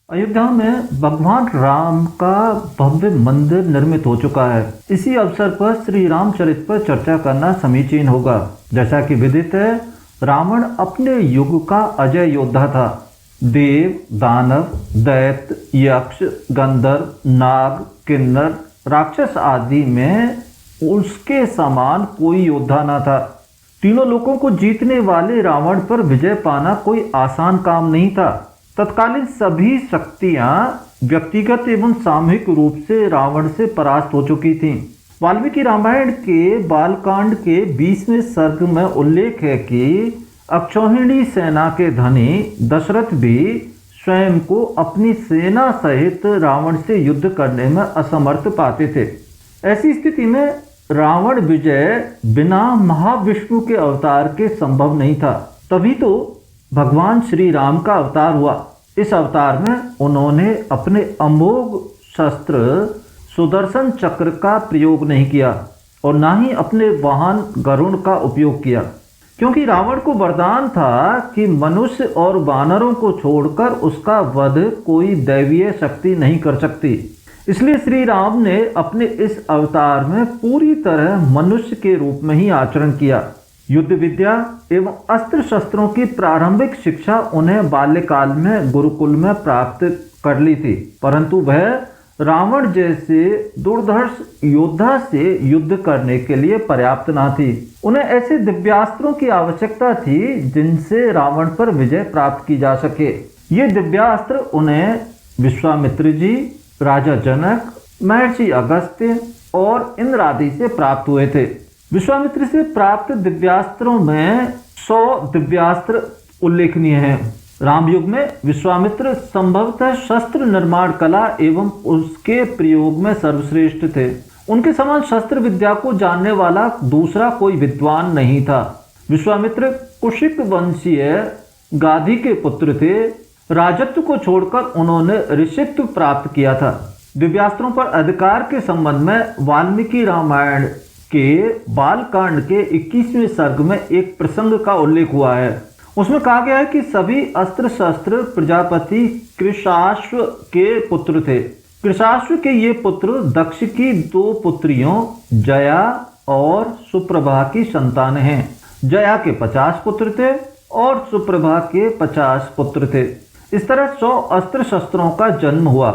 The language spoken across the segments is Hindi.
अयोध्या में भगवान राम का भव्य मंदिर निर्मित हो चुका है। इसी अवसर पर श्री रामचरित पर चर्चा करना समीचीन होगा। जैसा कि विदित है, रावण अपने युग का अजय योद्धा था। देव, दानव, दैत्य, यक्ष, गंधर्व, नाग, किन्नर, राक्षस आदि में उसके समान कोई योद्धा न था। तीनों लोगों को जीतने वाले रावण पर विजय पाना कोई आसान काम नहीं था। तत्कालीन सभी शक्तियां व्यक्तिगत एवं सामूहिक रूप से रावण से परास्त हो चुकी थीं। वाल्मीकि रामायण के बालकांड के 20वें सर्ग में उल्लेख है कि अक्षौहिणी सेना के धनी दशरथ भी स्वयं को अपनी सेना सहित रावण से युद्ध करने में असमर्थ पाते थे। ऐसी स्थिति में रावण विजय बिना महाविष्णु के अवतार के संभव नहीं था। तभी तो भगवान श्री राम का अवतार हुआ। इस अवतार में उन्होंने अपने अमोघ शस्त्र सुदर्शन चक्र का प्रयोग नहीं किया और न ही अपने वाहन गरुड़ का उपयोग किया, क्योंकि रावण को वरदान था कि मनुष्य और वानरों को छोड़कर उसका वध कोई दैवीय शक्ति नहीं कर सकती। इसलिए श्री राम ने अपने इस अवतार में पूरी तरह मनुष्य के रूप में ही आचरण किया। युद्ध विद्या एवं अस्त्र शस्त्रों की प्रारंभिक शिक्षा उन्हें बाल्यकाल में गुरुकुल में प्राप्त कर ली थी, परंतु वह रावण जैसे दुर्धर्ष योद्धा से युद्ध करने के लिए पर्याप्त न थी। उन्हें ऐसे दिव्यास्त्रों की आवश्यकता थी जिनसे रावण पर विजय प्राप्त की जा सके। ये दिव्यास्त्र उन्हें विश्वामित्र जी, राजा जनक, महर्षि अगस्त्य और इंद्र आदि से प्राप्त हुए थे। विश्वामित्र से प्राप्त दिव्यास्त्रों में 100 दिव्यास्त्र उल्लेखनीय हैं। रामयुग में विश्वामित्र संभवतः शस्त्र निर्माण कला एवं उसके प्रयोग में सर्वश्रेष्ठ थे। उनके समान शस्त्र विद्या को जानने वाला दूसरा कोई विद्वान नहीं था। विश्वामित्र कुशिक वंशीय गाधी के पुत्र थे। राजत्व को छोड़कर उन्होंने ऋषित्व प्राप्त किया था। दिव्यास्त्रों पर अधिकार के संबंध में वाल्मीकि रामायण के बालकांड के 21वें सर्ग में एक प्रसंग का उल्लेख हुआ है। उसमें कहा गया है कि सभी अस्त्र शस्त्र प्रजापति कृशाश्व के पुत्र थे। कृशाश्व के ये पुत्र दक्ष की 2 पुत्रियों जया और सुप्रभा की संतान हैं। जया के 50 पुत्र थे और सुप्रभा के 50 पुत्र थे। इस तरह 100 अस्त्र शस्त्रों का जन्म हुआ।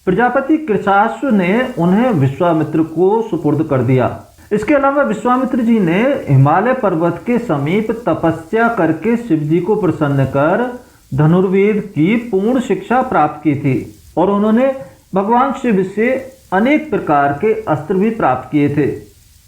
प्रजापति कृशाश्व ने उन्हें विश्वामित्र को सुपुर्द कर दिया। इसके अलावा विश्वामित्र जी ने हिमालय पर्वत के समीप तपस्या करके शिव जी को प्रसन्न कर धनुर्वेद की पूर्ण शिक्षा प्राप्त की थी और उन्होंने भगवान शिव से अनेक प्रकार के अस्त्र भी प्राप्त किए थे।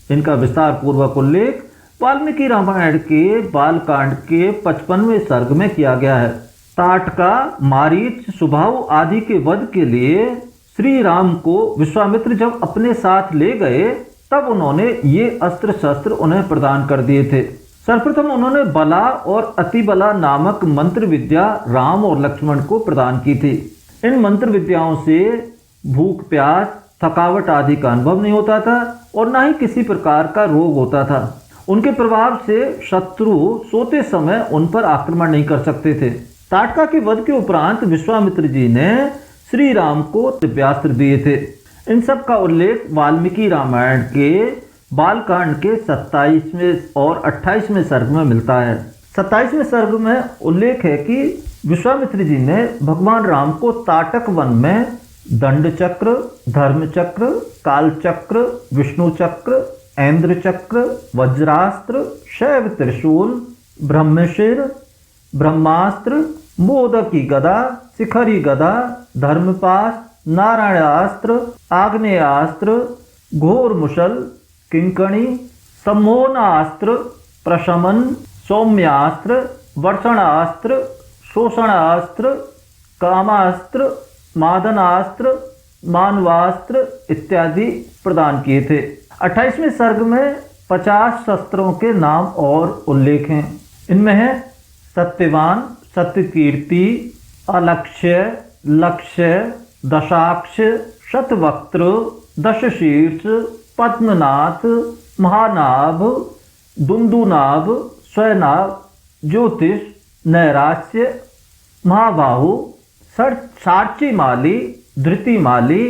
इनका विस्तार पूर्वक उल्लेख वाल्मीकि रामायण के बालकांड के 55वें सर्ग में किया गया है। ताटका, मारीच, सुबाहु आदि के वध के लिए श्री राम को विश्वामित्र जब अपने साथ ले गए तब उन्होंने ये अस्त्र शस्त्र उन्हें प्रदान कर दिए थे। सर्वप्रथम उन्होंने बला और अतिबला नामक मंत्र विद्या राम और लक्ष्मण को प्रदान की थी। इन मंत्र विद्याओं से भूख, प्यास, थकावट आदि का अनुभव नहीं होता था और न ही किसी प्रकार का रोग होता था। उनके प्रभाव से शत्रु सोते समय उन पर आक्रमण नहीं कर सकते थे। ताटका के वध के उपरांत विश्वामित्र जी ने श्री राम को दिव्यास्त्र दिए थे। इन सब का उल्लेख वाल्मीकि रामायण के बालकांड के 27वें और 28वें सर्ग में मिलता है। 27वें सर्ग में उल्लेख है कि विश्वामित्र जी ने भगवान राम को ताटक वन में दंड चक्र, धर्म चक्र, काल चक्र, विष्णु चक्र, ऐन्द्र चक्र, वज्रास्त्र, शैव त्रिशूल, ब्रह्मशिर, ब्रह्मास्त्र, मोदकी गदा, शिखरी गदा, धर्मपाश, नारायणास्त्र, आग्नेयास्त्र, घोर मुशल, किंकणी, सम्मोहनास्त्र, प्रशमन, सौम्यास्त्र, वर्षणास्त्र, शोषणास्त्र, कामास्त्र, मादनास्त्र, मानवास्त्र इत्यादि प्रदान किए थे। 28वें सर्ग में 50 शस्त्रों के नाम और उल्लेख हैं। इनमें है सत्यवान, सत्यकीर्ति, अलक्ष्य, लक्ष्य, दशाक्ष, शतवक्त्र, दशशीर्ष, पद्मनाथ, महानाभ, दुंदुनाभ, स्वयनाभ, ज्योतिष, नैराश्य, महाबाहु, सार्ची माली, धृति माली,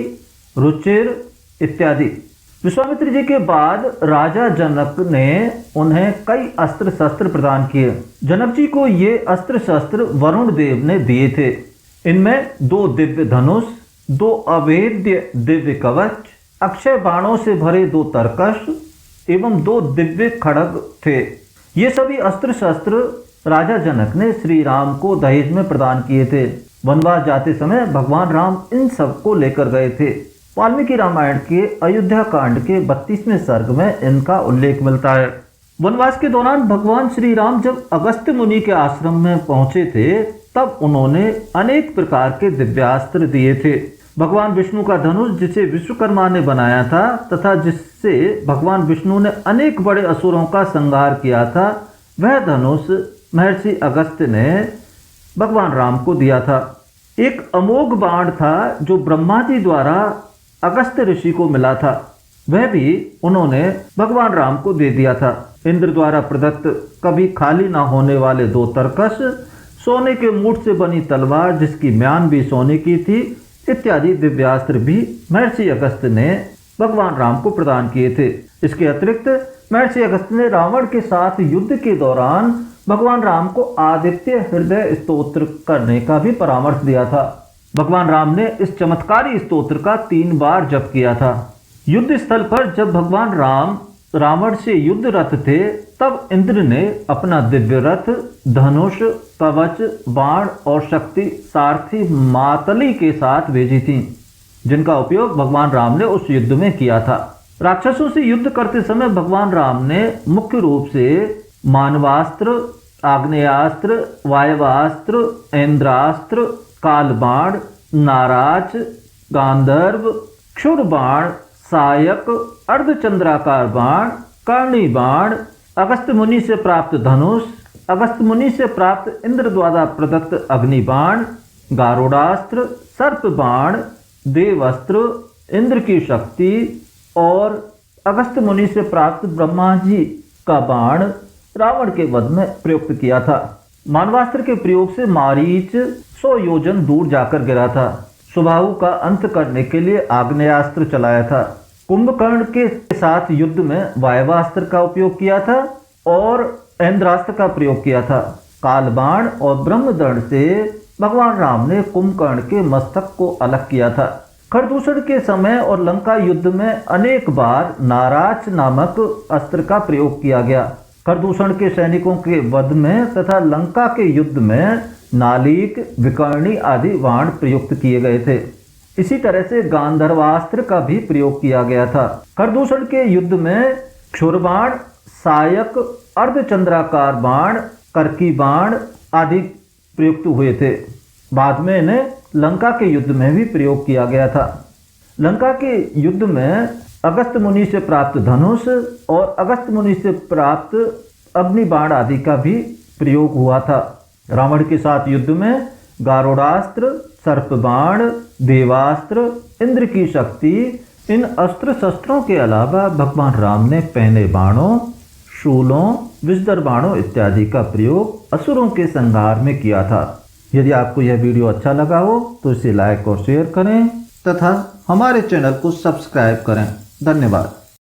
रुचिर इत्यादि। विश्वामित्र जी के बाद राजा जनक ने उन्हें कई अस्त्र शस्त्र प्रदान किए। जनक जी को ये अस्त्र शस्त्र वरुण देव ने दिए थे। इनमें 2 दिव्य धनुष, 2 अवेद्य दिव्य कवच, अक्षय बाणों से भरे 2 तरकश एवं 2 दिव्य खड्ग थे। ये सभी अस्त्र शस्त्र राजा जनक ने श्री राम को दहेज में प्रदान किए थे। वनवास जाते समय भगवान राम इन सब को लेकर गए थे। वाल्मीकि रामायण के अयोध्या कांड के 32वें सर्ग में इनका उल्लेख मिलता है। वनवास के दौरान भगवान श्री राम जब अगस्त्य मुनि के आश्रम में पहुंचे थे तब उन्होंने अनेक प्रकार के दिव्यास्त्र दिए थे। भगवान विष्णु का धनुष जिसे विश्वकर्मा ने बनाया था तथा जिससे भगवान विष्णु ने अनेक बड़े असुरों का संहार किया था, वह धनुष महर्षि अगस्त्य ने भगवान राम को दिया था। एक अमोघ बाण था जो ब्रह्मा जी द्वारा अगस्त्य ऋषि को मिला था, वह भी उन्होंने भगवान राम को दे दिया था। इंद्र द्वारा प्रदत्त कभी खाली ना होने वाले 2 तरकश, सोने के मूठ से बनी तलवार जिसकी म्यान भी सोने की थी, इत्यादि दिव्यास्त्र भी महर्षि अगस्त्य ने भगवान राम को प्रदान किए थे। इसके अतिरिक्त महर्षि अगस्त्य ने रावण के साथ युद्ध के दौरान भगवान राम को आदित्य हृदय स्तोत्र करने का भी परामर्श दिया था। भगवान राम ने इस चमत्कारी स्तोत्र का 3 बार जप किया था। युद्ध स्थल पर जब भगवान राम रावण से युद्धरत थे तब इंद्र ने अपना दिव्य रथ, धनुष, कवच, बाण और शक्ति सारथी मातली के साथ भेजी थी, जिनका उपयोग भगवान राम ने उस युद्ध में किया था। राक्षसों से युद्ध करते समय भगवान राम ने मुख्य रूप से मानवास्त्र, आग्नेयास्त्र, वायवास्त्र, इंद्रास्त्र, कालबाण, नाराज, गांधर्व, क्षुर बाण, सायक, अर्धचंद्राकार बाण, कर्णी बाण, अगस्त्य मुनि से प्राप्त धनुष, अगस्त्य मुनि से प्राप्त इंद्र द्वारा प्रदत्त अग्निबाण, गारुडास्त्र, सर्प बाण, देवस्त्र, इंद्र की शक्ति और अगस्त्य मुनि से प्राप्त ब्रह्मा जी का बाण रावण के वध में प्रयुक्त किया था। मानवास्त्र के प्रयोग से मारीच 100 योजन दूर जाकर गिरा था। सुबाहु का अंत करने के लिए आग्नेयास्त्र चलाया था। कुंभकर्ण के साथ युद्ध में वायवास्त्र का उपयोग किया था और इंद्रास्त्र का प्रयोग किया था। कालबाण और ब्रह्मदंड से भगवान राम ने कुंभकर्ण के मस्तक को अलग किया था। खरदूषण के समय और लंका युद्ध में अनेक बार नाराज नामक अस्त्र का प्रयोग किया गया। खरदूषण के सैनिकों के वध में तथा लंका के युद्ध में नालीक, विकर्णी आदि बाण प्रयुक्त किए गए थे। इसी तरह से गांधर्वास्त्र का भी प्रयोग किया गया था। खरदूषण के युद्ध में क्षुरबाण, सायक, अर्धचंद्राकार बाण, कर्की बाण आदि प्रयुक्त हुए थे। बाद में इन्हें लंका के युद्ध में भी प्रयोग किया गया था। लंका के युद्ध में अगस्त्य मुनि से प्राप्त धनुष और अगस्त्य मुनि से प्राप्त अग्निबाण आदि का भी प्रयोग हुआ था। रावण के साथ युद्ध में गारुडास्त्र, सर्पबाण, देवास्त्र, इंद्र की शक्ति, इन अस्त्र शस्त्रों के अलावा भगवान राम ने पहने बाणों, शूलों, विषधर बाणों इत्यादि का प्रयोग असुरों के संहार में किया था। यदि आपको यह वीडियो अच्छा लगा हो तो इसे लाइक और शेयर करें तथा हमारे चैनल को सब्सक्राइब करें। धन्यवाद।